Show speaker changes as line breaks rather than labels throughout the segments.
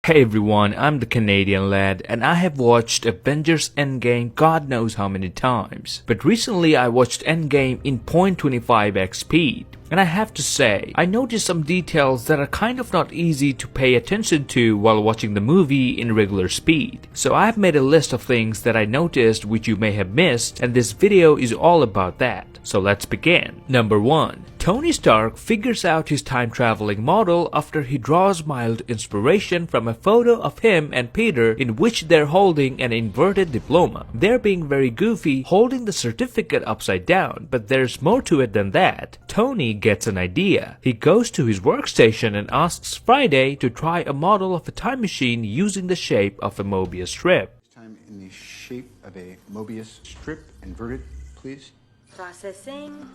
Hey everyone, I'm the Canadian lad and I have watched Avengers Endgame God knows how many times. But recently I watched Endgame in 0.25x speed. And I have to say, I noticed some details that are kind of not easy to pay attention to while watching the movie in regular speed. So I have made a list of things that I noticed which you may have missed, and this video is all about that. So let's begin. Number 1. Tony Stark figures out his time-traveling model after he draws mild inspiration from a photo of him and Peter in which they're holding an inverted diploma. They're being very goofy, holding the certificate upside down, but there's more to it than that. Tony gets an idea. He goes to his workstation and asks Friday to try a model of a time machine using the shape of a Mobius strip.
Time in the shape of a Mobius strip, inverted, please.
Processing.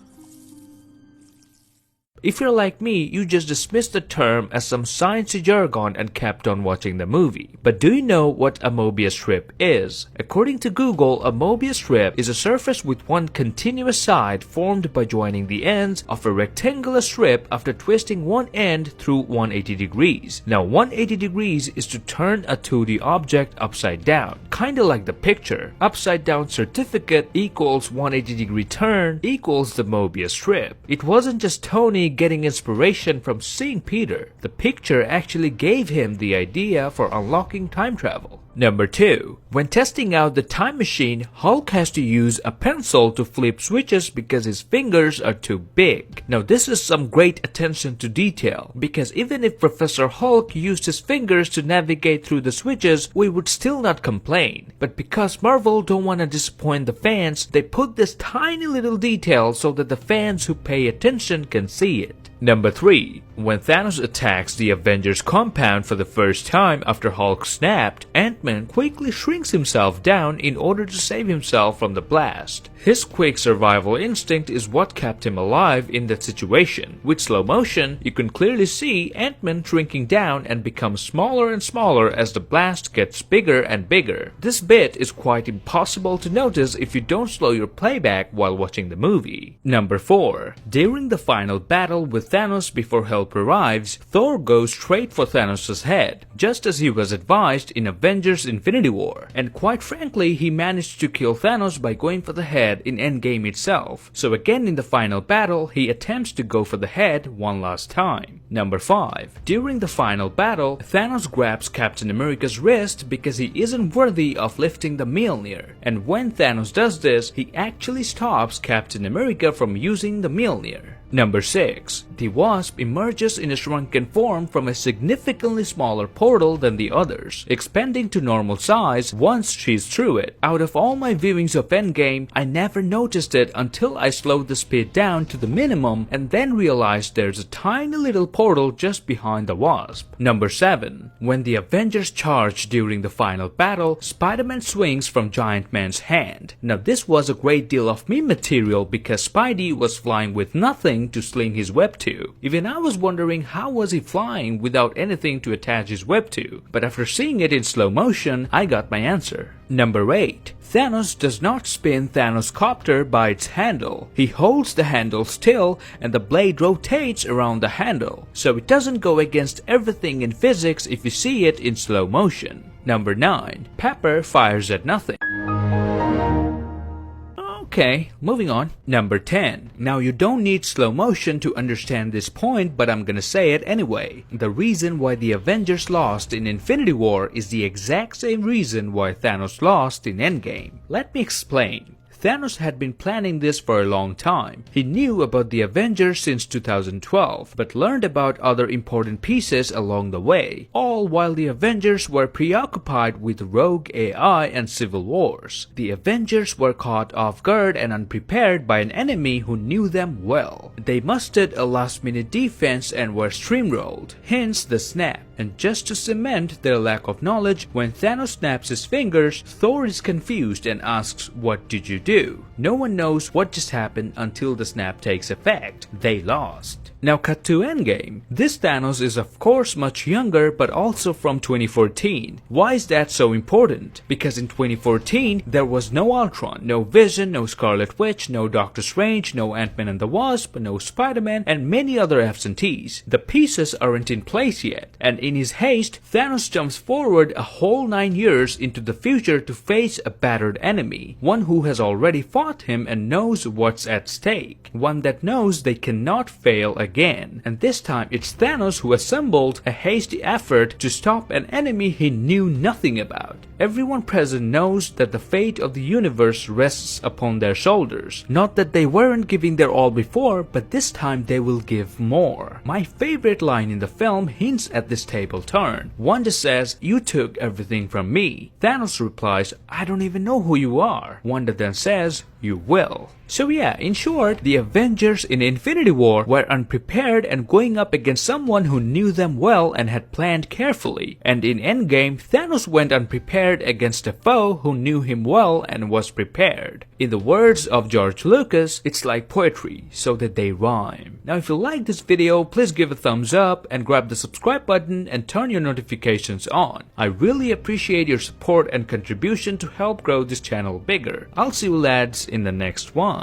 If you're like me, you just dismissed the term as some sciencey jargon and kept on watching the movie. But do you know what a Mobius strip is? According to Google, a Mobius strip is a surface with one continuous side formed by joining the ends of a rectangular strip after twisting one end through 180 degrees. Now 180 degrees is to turn a 2D object upside down. Kinda like the picture. Upside down certificate equals 180 degree turn equals the Mobius strip. It wasn't just Tony getting inspiration from seeing Peter. The picture actually gave him the idea for unlocking time travel. Number 2. When testing out the time machine, Hulk has to use a pencil to flip switches because his fingers are too big. Now this is some great attention to detail, because even if Professor Hulk used his fingers to navigate through the switches, we would still not complain. But because Marvel don't want to disappoint the fans, they put this tiny little detail so that the fans who pay attention can see it. Number 3. When Thanos attacks the Avengers compound for the first time after Hulk snapped, Ant-Man quickly shrinks himself down in order to save himself from the blast. His quick survival instinct is what kept him alive in that situation. With slow motion, you can clearly see Ant-Man shrinking down and become smaller and smaller as the blast gets bigger and bigger. This bit is quite impossible to notice if you don't slow your playback while watching the movie. Number 4. During the final battle with Thanos before help arrives, Thor goes straight for Thanos' head, just as he was advised in Avengers Infinity War. And quite frankly, he managed to kill Thanos by going for the head in Endgame itself. So again in the final battle, he attempts to go for the head one last time. Number 5. During the final battle, Thanos grabs Captain America's wrist because he isn't worthy of lifting the Mjolnir. And when Thanos does this, he actually stops Captain America from using the Mjolnir. Number 6. The Wasp emerges in a shrunken form from a significantly smaller portal than the others, expanding to normal size once she's through it. Out of all my viewings of Endgame, I never noticed it until I slowed the speed down to the minimum and then realized there's a tiny little portal just behind the Wasp. Number 7. When the Avengers charge during the final battle, Spider-Man swings from Giant Man's hand. Now this was a great deal of meme material because Spidey was flying with nothing to sling his web to. Even I was wondering how was he flying without anything to attach his web to, but after seeing it in slow motion, I got my answer. Number 8. Thanos does not spin Thanos' copter by its handle. He holds the handle still and the blade rotates around the handle, so it doesn't go against everything in physics if you see it in slow motion. Number 9. Pepper fires at nothing. Okay, moving on. Number 10. Now you don't need slow motion to understand this point, but I'm gonna say it anyway. The reason why the Avengers lost in Infinity War is the exact same reason why Thanos lost in Endgame. Let me explain. Thanos had been planning this for a long time. He knew about the Avengers since 2012, but learned about other important pieces along the way, all while the Avengers were preoccupied with rogue AI and civil wars. The Avengers were caught off guard and unprepared by an enemy who knew them well. They mustered a last-minute defense and were streamrolled, hence the snap. And just to cement their lack of knowledge, when Thanos snaps his fingers, Thor is confused and asks, "What did you do?" do. No one knows what just happened until the snap takes effect. They lost. Now cut to Endgame. This Thanos is of course much younger, but also from 2014. Why is that so important? Because in 2014 there was no Ultron, no Vision, no Scarlet Witch, no Doctor Strange, no Ant-Man and the Wasp, no Spider-Man, and many other absentees. The pieces aren't in place yet, and in his haste, Thanos jumps forward a whole 9 years into the future to face a battered enemy, one who has already fought him and knows what's at stake, one that knows they cannot fail again. And this time it's Thanos who assembled a hasty effort to stop an enemy he knew nothing about. Everyone present knows that the fate of the universe rests upon their shoulders. Not that they weren't giving their all before, but this time they will give more. My favorite line in the film hints at this table turn. Wanda says, "You took everything from me." Thanos replies, "I don't even know who you are." Wanda then says, "You will." So yeah, in short, the Avengers in Infinity War were unprepared and going up against someone who knew them well and had planned carefully. And in Endgame, Thanos went unprepared against a foe who knew him well and was prepared. In the words of George Lucas, it's like poetry, so that they rhyme. Now if you like this video, please give a thumbs up and grab the subscribe button and turn your notifications on. I really appreciate your support and contribution to help grow this channel bigger. I'll see you lads in the next one.